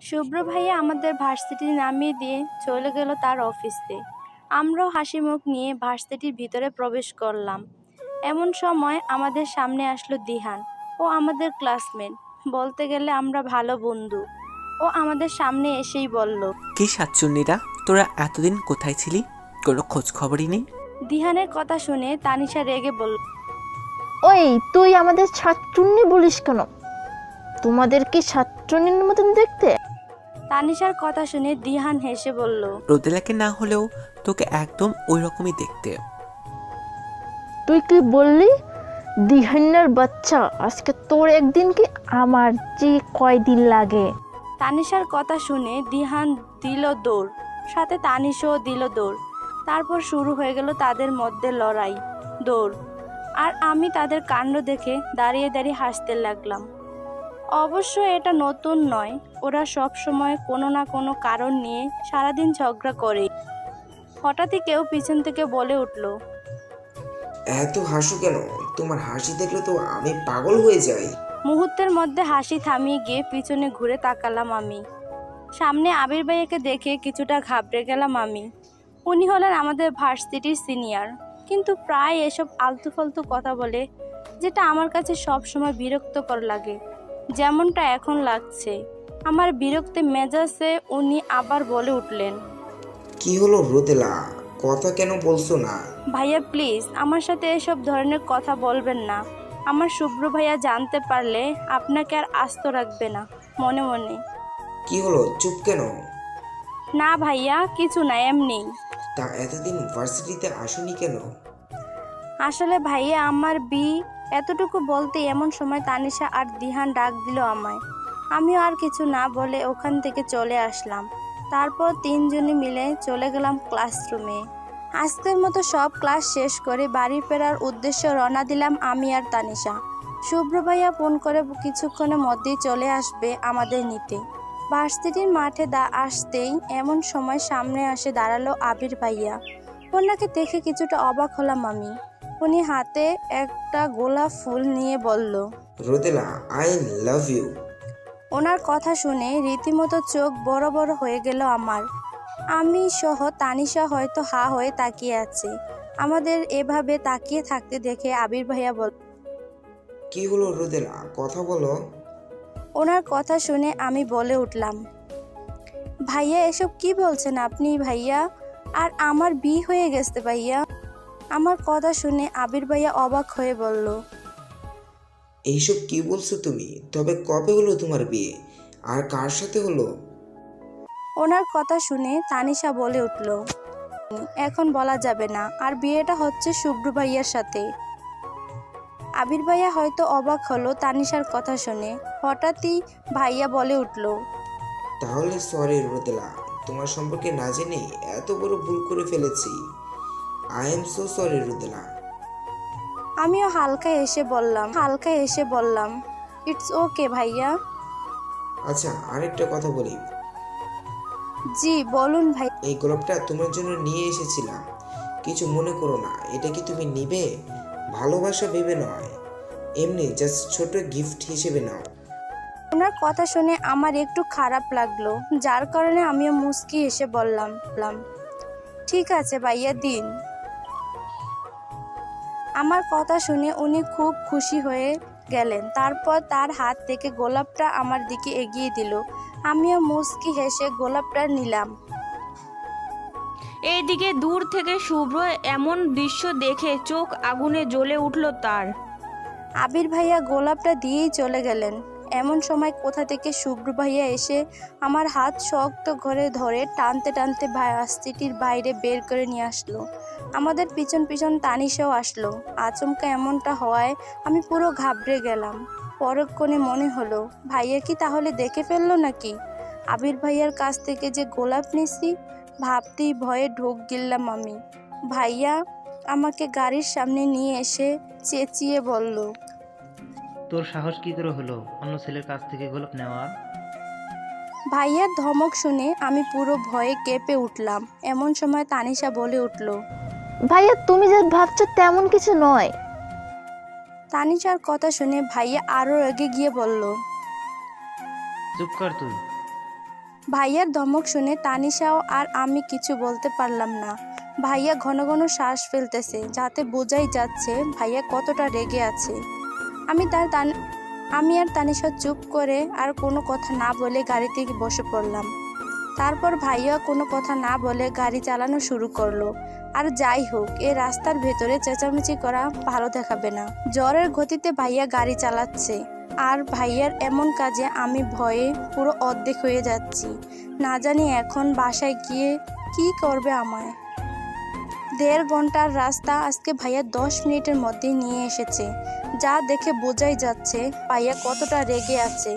শুভ্র ভাইয়া আমাদের ভার্সিটি নামিয়ে দিয়ে চলে গেল তার অফিসে। আমরাও হাসি মুখ নিয়ে ভার্সিটির ভিতরে প্রবেশ করলাম। এমন সময় আমাদের সামনে আসলো দিহান। ও আমাদের ক্লাসমেট, বলতে গেলে আমরা ভালো বন্ধু। ও আমাদের সামনে এসেই বলল, কি সাতচুন্নিরা, তোরা এতদিন কোথায় ছিলি? কোনো খোঁজ খবরই নেই। দিহানের কথা শুনে তানিশা রেগে বলল, ওই তুই আমাদের ছাত্রুন্নি বলিস কেন? তোমাদের কি ছাত্রুন্নির মতন দেখতে? তানিশার কথা শুনে দিহান হেসে বলল, রোদেলাকে না হলেও তোকে একদম ওই রকমই দেখতে। তুই কি বললি? দিহান্নার বাচ্চা, আজকে তোর একদিন কি আমার যে কয়দিন লাগে। তানিশার কথা শুনে দিহান দিল দৌড়, সাথে তানিশও দিল দৌড়। তারপর শুরু হয়ে গেল তাদের মধ্যে লড়াই, দৌড়। আর আমি তাদের কাণ্ড দেখে দাঁড়িয়ে দাঁড়িয়ে হাসতে লাগলাম। অবশ্য এটা নতুন নয়, ওরা সব সময় কোনো না কোনো কারণ নিয়ে সারাদিন ঝগড়া করে। হঠাৎই কেউ পিছন থেকে বলে উঠল, এত হাসো কেন? তোমার হাসি দেখলে তো আমি পাগল হয়ে যাই। মুহূর্তের মধ্যে হাসি থামিয়ে গিয়ে পিছনে ঘুরে তাকালাম আমি। সামনে আবির ভাইয়াকে দেখে কিছুটা ঘাবড়ে গেলাম আমি। উনি হলেন আমাদের ভার্সিটির সিনিয়র, কিন্তু প্রায় এসব আলতু ফালতু কথা বলে, যেটা আমার কাছে সব সময় বিরক্তকর লাগে, যেমনটা এখন লাগছে। আমার বিরক্তে মেজাজে উনি আবার বলে উঠলেন, কি হলো রোদেলা, কথা কেন বলছো না? ভাইয়া প্লিজ আমার সাথে এসব ধরনের কথা বলবেন না। আমার শুভ্র ভাইয়া জানতে পারলে আপনাকে আর আস্ত রাখবে না মনে মনে। কি হলো, চুপ কেন? না ভাইয়া, কিছু না, এমনি। তা এতদিন ভার্সিটিতে আসোনি কেন? আসলে ভাইয়া আমার এতটুকু বলতে এমন সময় তানিশা আর দিহান ডাক দিল আমায়। আমিও আর কিছু না বলে ওখান থেকে চলে আসলাম। তারপর তিনজনে মিলে চলে গেলাম ক্লাসরুমে। আজকের মতো সব ক্লাস শেষ করে বাড়ি ফেরার উদ্দেশ্যে রওনা দিলাম আমি আর তানিশা। শুভ্র ভাইয়া ফোন করে কিছুক্ষণের মধ্যেই চলে আসবে আমাদের নিতে। ভার্সিটির মাঠে আসতেই এমন সময় সামনে আসে দাঁড়ালো আবির ভাইয়া। ওনাকে দেখে কিছুটা অবাক হলাম আমি। উনি হাতে একটা গোলাপ ফুল নিয়ে বলল, রোদেলা, আই লাভ ইউ। ওনার কথা শুনে রীতিমতো চোখ বড় বড় হয়ে গেল আমার। আমি সহ তানিশা হয়তো হা হয়ে তাকিয়ে আছে। আমাদের এভাবে তাকিয়ে থাকতে দেখে আবির ভাইয়া বল, কি হলো রোদেলা, কথা বলো। ওনার কথা শুনে আমি বলে উঠলাম, ভাইয়া এসব কি বলছেন আপনি ভাইয়া? আর আমার বিয়ে হয়ে গেছে ভাইয়া। আমার কথা শুনে আবির ভাইয়া অবাক হয়ে বলল, এইসব কি বলছো তুমি? তবে কবে হলো তোমার বিয়ে, আর কার সাথে হলো? ওনার কথা শুনে তানিশা বলে উঠল, এখন বলা যাবে না, আর বিয়েটা হচ্ছে শুভ্র ভাইয়ার সাথে। আবির ভাইয়া হয়তো অবাক হলো তানিশার কথা শুনে। হঠাৎই ভাইয়া বলে উঠল, তাহলে সরি রোদেলা, তোমার সম্পর্কে না জেনে এত বড় ভুল করে ফেলেছি। আই এম সো সরি রোদেলা। আমিও হালকা এসে বললাম, ইটস ওকে ভাইয়া। আচ্ছা, আরেকটা কথা বলি। জি বলুন ভাই। এই গোলাপটা তোমার জন্য নিয়ে এসেছিলাম, কিছু মনে করো না। এটা কি তুমি নিবে? ভালোবাসা ভেবে নয়, এমনি জাস্ট ছোট গিফট হিসেবে নাও। ওনার কথা শুনে আমার একটু খারাপ লাগলো, যার কারণে আমিও মুচকি এসে বললাম, ঠিক আছে ভাইয়া দিন। আমার কথা শুনে উনি খুব খুশি হয়ে গেলেন। তারপর তার হাত থেকে গোলাপটা আমার দিকে এগিয়ে দিল। আমিও মুচকি হেসে গোলাপটা নিলাম। এইদিকে দূর থেকে শুভ্র এমন দৃশ্য দেখে চোখ আগুনে জ্বলে উঠল তার। আবির ভাইয়া গোলাপটা দিয়েই চলে গেলেন। এমন সময় কোথা থেকে শুভ্র ভাইয়া এসে আমার হাত শক্ত করে ধরে টানতে টানতে ভার্সিটির বাইরে বের করে নিয়ে আসলো। আমাদের পিছন পিছন তানিশাও আসলো। আচমকা এমনটা হওয়ায় আমি পুরো ঘাবড়ে গেলাম। পরক্ষণে মনে হলো, ভাইয়া কি তাহলে দেখে ফেললো নাকি? আবির ভাইয়ার কাছ থেকে যে গোলাপ নিছি, ভাবতেই ভয়ে ঢোক গিললাম আমি। ভাইয়া আমাকে গাড়ির সামনে নিয়ে এসে চেঁচিয়ে বলল, তোর সাহস কি করে হলো অন্য ছেলের কাছ থেকে গোলাপ নেওয়ার? ভাইয়ার ধমক শুনে আমি পুরো ভয়ে কেঁপে উঠলাম। এমন সময় তানিশা বলে উঠল, ভাইয়া তুমি যা ভাবছো তেমন কিছু নয়। তানিশার কথা শুনে ভাইয়া আরো রেগে গিয়ে বলল, চুপ কর তুই। ভাইয়ার ধমক শুনে তানিশাও আর আমি কিছু বলতে পারলাম না। ভাইয়া ঘন ঘন শ্বাস ফেলতেছে, যাতে বোঝাই যাচ্ছে ভাইয়া কতটা রেগে আছে। আমি আর তানিশা চুপ করে আর কোনো কথা না বলে গাড়িতে বসে পড়লাম। তারপর ভাইয়া কোনো কথা না বলে গাড়ি চালানো শুরু করলো। আর যাই হোক, এ রাস্তার ভেতরে চেঁচামেচি করা ভালো দেখাবে না। জ্বরের গতিতে ভাইয়া গাড়ি চালাচ্ছে, আর ভাইয়ার এমন কাজে আমি ভয়ে পুরো অর্ধেক হয়ে যাচ্ছি। না জানি এখন বাসায় গিয়ে কি করবে আমায়। 1.5 ঘন্টার রাস্তা আজকে ভাইয়া 10 মিনিটের মধ্যেই নিয়ে এসেছে, যা দেখে বোঝাই যাচ্ছে ভাইয়া কতটা রেগে আছে।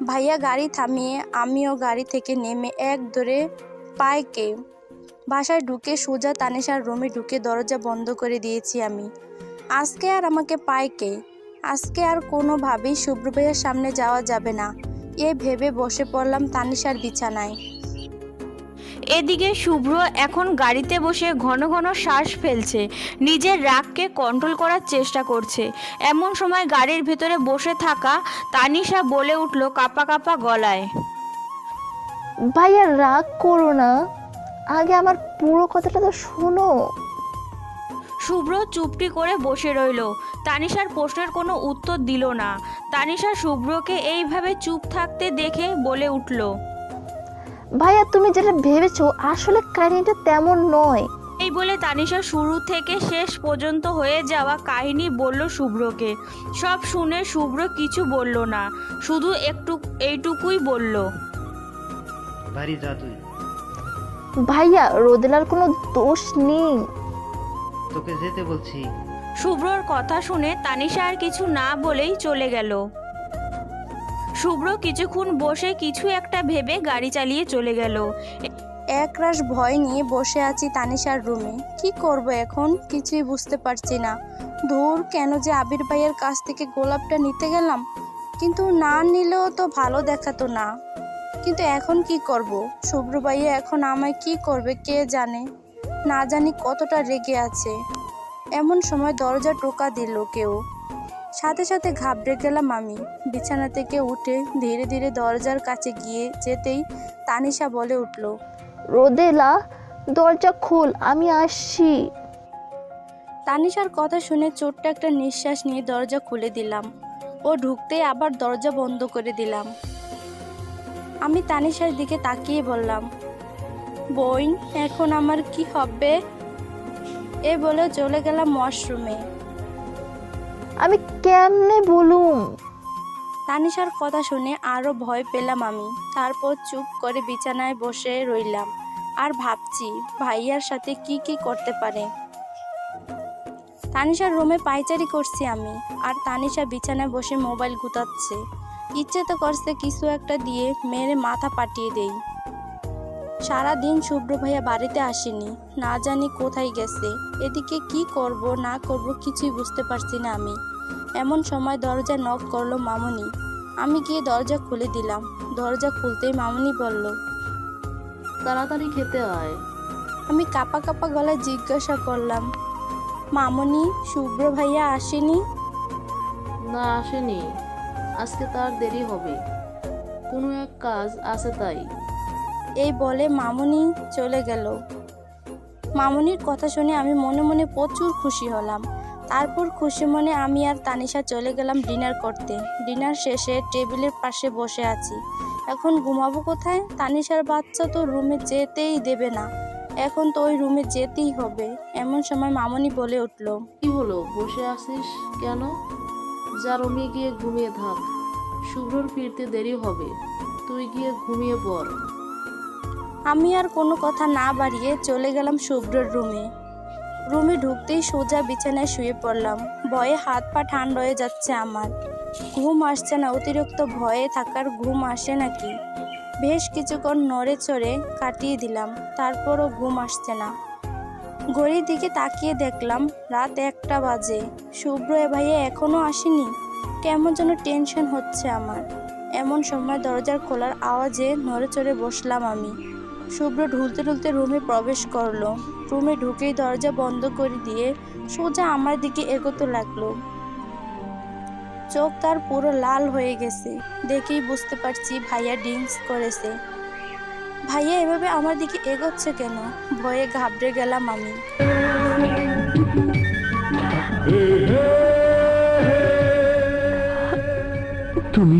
ভাইয়া গাড়ি থামিয়ে আমিও গাড়ি থেকে নেমে এক দৌড়ে পাইকে বাসায় ঢুকে সোজা তানিশার রুমে ঢুকে দরজা বন্ধ করে দিয়েছি আমি। আজকে আর আমাকে পাইকে, আজকে আর কোনোভাবেই শুভ্র ভাইয়ের সামনে যাওয়া যাবে না, এ ভেবে বসে পড়লাম তানিশার বিছানায়। এদিকে শুভ্র এখন গাড়িতে বসে ঘন ঘন শ্বাস ফেলছে, নিজের রাগকে কন্ট্রোল করার চেষ্টা করছে। এমন সময় গাড়ির ভেতরে বসে থাকা তানিশা বলে উঠল কাঁপা কাঁপা গলায়, ভাইয়া রাগ করো না, আগে আমার পুরো কথাটা তো শোনো। শুভ্র চুপটি করে বসে রইল। তানিশার প্রশ্নের কোনো উত্তর দিল না। তানিশা শুভ্রকে এইভাবে চুপ থাকতে দেখে বলে উঠল, ভাইয়া তুমি যেটা ভেবেছো আসলে কাহিনীটা তেমন নয়। এই বলে তানিশা শুরু থেকে শেষ পর্যন্ত হয়ে যাওয়া কাহিনী বলল শুভ্রকে। সব শুনে শুভ্র কিছু বলল না, শুধু এইটুকুই বলল, বাড়ি যা তুই, ভাইয়া রোদেলার কোনো দোষ নেই। তোকে যেতে বলছি। শুভ্রর কথা শুনে তানিশা আর কিছু না বলেই চলে গেল। শুভ্র কিছুক্ষণ বসে কিছু একটা ভেবে গাড়ি চালিয়ে চলে গেল। একরাশ ভয় নিয়ে বসে আছি তানিশার রুমে। কি করব এখন কিছুই বুঝতে পারছি না। ধুর, কেন যে আবির ভাইয়ের কাছ থেকে গোলাপটা নিতে গেলাম, কিন্তু না নিলেও তো ভালো দেখাতো না। কিন্তু এখন কি করব? শুভ্র ভাইয়া এখন আমায় কি করবে কে জানে, না জানি কতটা রেগে আছে। এমন সময় দরজা টোকা দিল কেউ। সাথে সাথে ঘাবড়ে গেলাম আমি। বিছানা থেকে উঠে ধীরে ধীরে দরজার কাছে গিয়ে যেতেই তানিশা বলে উঠল, রোদেলা দরজা খোল, আমি আসছি। তানিশার কথা শুনে ছোট্ট একটা নিঃশ্বাস নিয়ে দরজা খুলে দিলাম। ও ঢুকতেই আবার দরজা বন্ধ করে দিলাম। আমি তানিশার দিকে তাকিয়ে বললাম, বোন, এখন আমার কি হবে? এ বলে চলে গেলাম ওয়াশরুমে। আমি কেমনে বলুম? তানিশার কথা শুনে আরো ভয় পেলাম আমি। তারপর চুপ করে বিছানায় বসে রইলাম আর ভাবছি ভাইয়ার সাথে কি কি করতে পারে। তানিশার রুমে পায়চারি করছি আমি, আর তানিশা বিছানায় বসে মোবাইল গুতাচ্ছে। ইচ্ছে তো করছে কিছু একটা দিয়ে মেরে মাথা পাঠিয়ে দেই। সারাদিন শুভ্র ভাইয়া বাড়িতে আসেনি, না জানি কোথায় গেছে। এদিকে কি করব না করব কিছুই বুঝতে পারছি না আমি। এমন সময় দরজা নক করলো মামুনি। আমি গিয়ে দরজা খুলে দিলাম। দরজা খুলতেই মামুনি বলল, তাড়াতাড়ি খেতে হয়। আমি কাঁপা কাঁপা গলায় জিজ্ঞাসা করলাম, মামুনি, শুভ্র ভাইয়া আসেনি? না, আসেনি, আজকে তার দেরি হবে, কোনো এক কাজ আছে তাই। এই বলে মামুনি চলে গেল। মামুনির কথা শুনে আমি মনে মনে প্রচুর খুশি হলাম। তারপর খুশি মনে আমি আর তানিশা চলে গেলাম ডিনার করতে। ডিনার শেষে টেবিলের পাশে বসে আছি। এখন ঘুমাবো কোথায়? তানিশার বাচ্চা তো রুমে যেতেই দেবে না, এখন তো ওই রুমে যেতেই হবে। এমন সময় মামুনি বলে উঠল, কি হলো, বসে আছিস কেন? যা রুমে গিয়ে ঘুমিয়ে থাক, শুভ্রর ফিরতে দেরি হবে, তুই গিয়ে ঘুমিয়ে পড়। আমি আর কোনো কথা না বাড়িয়ে চলে গেলাম শুভ্রর রুমে। রুমে ঢুকতেই সোজা বিছানায় শুয়ে পড়লাম। ভয়ে হাত পা ঠান্ডা হয়ে যাচ্ছে আমার। ঘুম আসছে না। অতিরিক্ত ভয়ে থাকার ঘুম আসে নাকি? বেশ কিছুক্ষণ নড়ে চড়ে কাটিয়ে দিলাম, তারপরও ঘুম আসছে না। ঘড়ির দিকে তাকিয়ে দেখলাম রাত 1টা বাজে। শুভ্র ভাইয়া এখনো আসেনি। কেমন যেন টেনশন হচ্ছে আমার। এমন সময় দরজার খোলার আওয়াজে নড়ে চড়ে বসলাম আমি। শুভ্র ঢুলতে ঢুলতে রুমে প্রবেশ করলো। রুমে ঢুকেই দরজা বন্ধ করে দিয়ে সোজা আমার দিকে এগোতে লাগলো। চোখ তার পুরো লাল হয়ে গেছে। দেখেই বুঝতে পারছি ভাইয়া ড্রিঙ্কস করেছে। ভাইয়া এভাবে আমার দিকে এগোচ্ছে কেন? ভয়ে ঘাবড়ে গেলাম আমি। তুমি